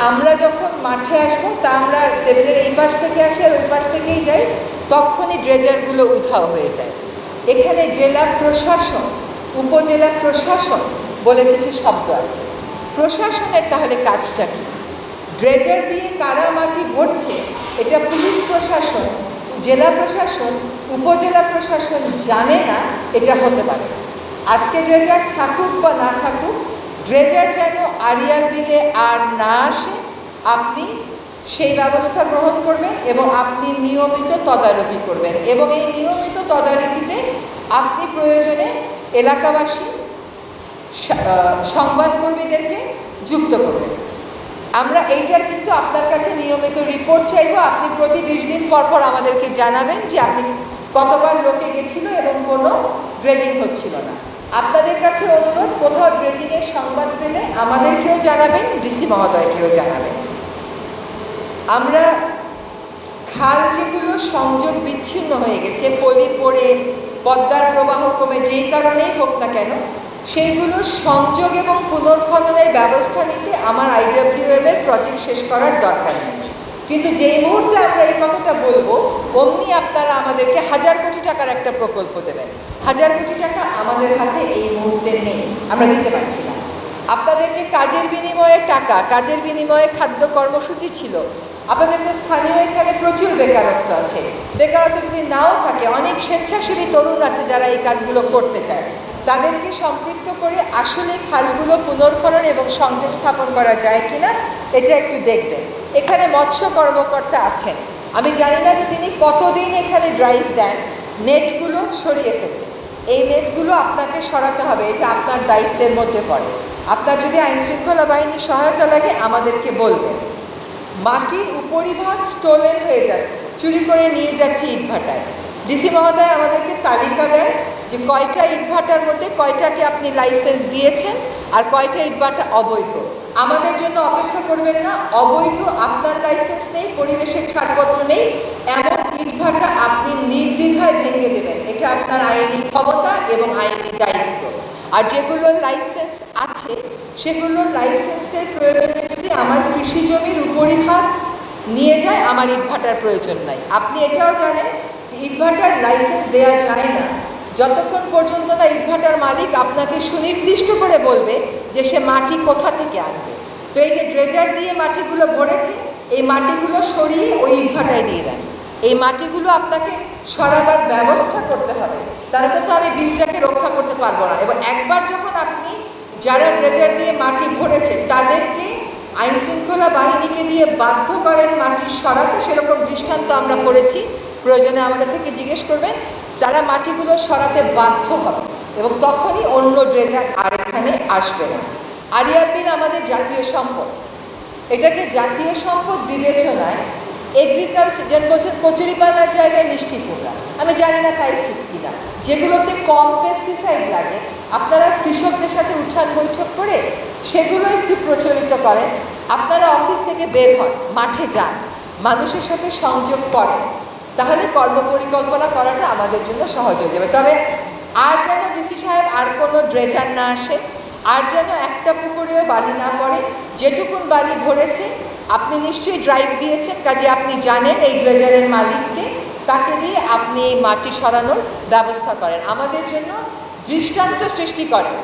আমরা যখন মাঠে আসবো তা আমরা টেবিলের এই পাশ থেকে আসি আর ওই পাশ থেকেই যাই, তখনই ড্রেজারগুলো উধাও হয়ে যায়। এখানে জেলা প্রশাসন, উপজেলা প্রশাসন বলে কিছু শব্দ আছে। প্রশাসনের তাহলে কাজটা কি? ড্রেজার দিয়ে কারা মাটি ভরছে এটা পুলিশ প্রশাসন, জেলা প্রশাসন, উপজেলা প্রশাসন জানে না, এটা হতে পারে না। আজকে ড্রেজার থাকুক বা না থাকুক, ড্রেজার যেন আড়িয়াল বিলে আর না আসে, আপনি সেই ব্যবস্থা গ্রহণ করবেন এবং আপনি নিয়মিত তদারকি করবেন। এবং এই নিয়মিত তদারকিতে আপনি প্রয়োজনে এলাকাবাসী, সংবাদকর্মীদেরকে যুক্ত করবেন। আমরা এইটার কিন্তু আপনার কাছে নিয়মিত রিপোর্ট চাইব। আপনি প্রতি 20 দিন পর পর আমাদেরকে জানাবেন যে আপনি কতবার লোকে গেছিল এবং কোনো ড্রেজিং হচ্ছিল না। আপনাদের কাছে অনুরোধ, কোথাও ড্রেজিংয়ের সংবাদ পেলে আমাদেরকেও জানাবেন, ডিসি মহোদয়কেও জানাবেন। আমরা খাল যেগুলো সংযোগ বিচ্ছিন্ন হয়ে গেছে, পলি পড়ে পদ্মার প্রবাহ কমে যেই কারণেই হোক না কেন, সেইগুলো সংযোগ এবং পুনর্খননের ব্যবস্থা নিতে আমার IWM এর প্রজেক্ট শেষ করার দরকার নেই। কিন্তু যেই মুহূর্তে আমরা এই কথাটা বলবো, অমনি আপনারা আমাদেরকে 1000 কোটি টাকার একটা প্রকল্প দেবেন। 1000 কোটি টাকা আমাদের হাতে এই মুহূর্তে নেই, আমরা দিতে পারছি না। আপনাদের যে কাজের বিনিময়ে টাকা, কাজের বিনিময়ে খাদ্য কর্মসূচি ছিল, আপনাদের তো স্থানীয় এখানে প্রচুর বেকারত্ব আছে। বেকারত্ব যদি নাও থাকে, অনেক স্বেচ্ছাসেবী তরুণ আছে যারা এই কাজগুলো করতে চায়, তাদেরকে সম্পৃক্ত করে আসলে খালগুলো পুনর্খনন এবং সংযোগ স্থাপন করা যায় কিনা এটা একটু দেখবেন। এখানে মৎস্য কর্মকর্তা আছেন, আমি জানি না যে তিনি কতদিন এখানে ড্রাইভ দেন নেটগুলো সরিয়ে ফেলতে। এই নেটগুলো আপনাকে সরাতে হবে, এটা আপনার দায়িত্বের মধ্যে পড়ে। আপনার যদি আইনশৃঙ্খলা বাহিনীর সহায়তা লাগে আমাদেরকে বলবেন। মাটির উপরিভাগ স্টোলেন হয়ে যাচ্ছে, চুরি করে নিয়ে যাচ্ছে ইটভাটায়। ডিসি মহোদয় আমাদেরকে তালিকা দেন যে কয়টা ইটভাটার মধ্যে কয়টাকে আপনি লাইসেন্স দিয়েছেন আর কয়টা ইটভাটা অবৈধ। আমাদের জন্য অপেক্ষা করবেন না। অবৈধ, আপনার লাইসেন্স নেই, পরিবেশের ছাড়পত্র নেই, এমন ইটভাটা আপনি নির্দ্বিধায় ভেঙে দেবেন। এটা আপনার আইনি ক্ষমতা এবং আইনি দায়িত্ব। আর যেগুলোর লাইসেন্স আছে সেগুলোর লাইসেন্সের প্রয়োজনে যদি আমার কৃষি জমির উপরিভাগ নিয়ে যায়, আমার ইটভাটার প্রয়োজন নাই। আপনি এটাও জানেন যে ইটভাটার লাইসেন্স দেওয়া যায় না যতক্ষণ পর্যন্ত না ইটভাটার মালিক আপনাকে সুনির্দিষ্ট করে বলবে যে সে মাটি কোথা থেকে আনবে। তো এই যে ড্রেজার দিয়ে মাটিগুলো ভরেছে, এই মাটিগুলো সরিয়ে ওই ইটভাটায় দিয়ে দেন। এই মাটিগুলো আপনাকে সরাবার ব্যবস্থা করতে হবে, তারপরে তো আমি বিলটাকে রক্ষা করতে পারবো না। এবং একবার যখন আপনি যারা ড্রেজার দিয়ে মাটি ভরেছে তাদেরকে আইনশৃঙ্খলা বাহিনীকে দিয়ে বাধ্য করেন মাটি সরাতে, সেরকম দৃষ্টান্ত আমরা করেছি, প্রয়োজনে আমাদের থেকে জিজ্ঞেস করবেন, তারা মাটিগুলো সরাতে বাধ্য হবে এবং তখনই অন্য ড্রেজার আর এখানে আসবে না। আড়িয়াল বিল আমাদের জাতীয় সম্পদ, এটাকে জাতীয় সম্পদ বিবেচনায় এগ্রিকালচার, যেন বলছেন কচুরিপানার জায়গায় মিষ্টি কুমড়া, আমি জানি না তাই ঠিক কিনা, যেগুলোতে কম পেস্টিসাইড লাগে আপনারা কৃষকদের সাথে উঠান বৈঠক করে সেগুলো একটু প্রচলিত করেন। আপনারা অফিস থেকে বের হন, মাঠে যান, মানুষের সাথে সংযোগ করেন, তাহলে কর্মপরিকল্পনা করাটা আমাদের জন্য সহজ হয়ে যাবে। তবে আর যেন ডিসি সাহেব আর কোনো ড্রেজার না আসে, আর যেন একটা পুকুরেও বালি না পড়ে। যেটুকুন বালি ভরেছে আপনি নিশ্চয়ই ড্রাইভ দিয়েছেন, কাজে আপনি জানেন এই ড্রেজারের মালিককে, তাকে দিয়ে আপনি মাটি সরানোর ব্যবস্থা করেন, আমাদের জন্য দৃষ্টান্ত সৃষ্টি করেন।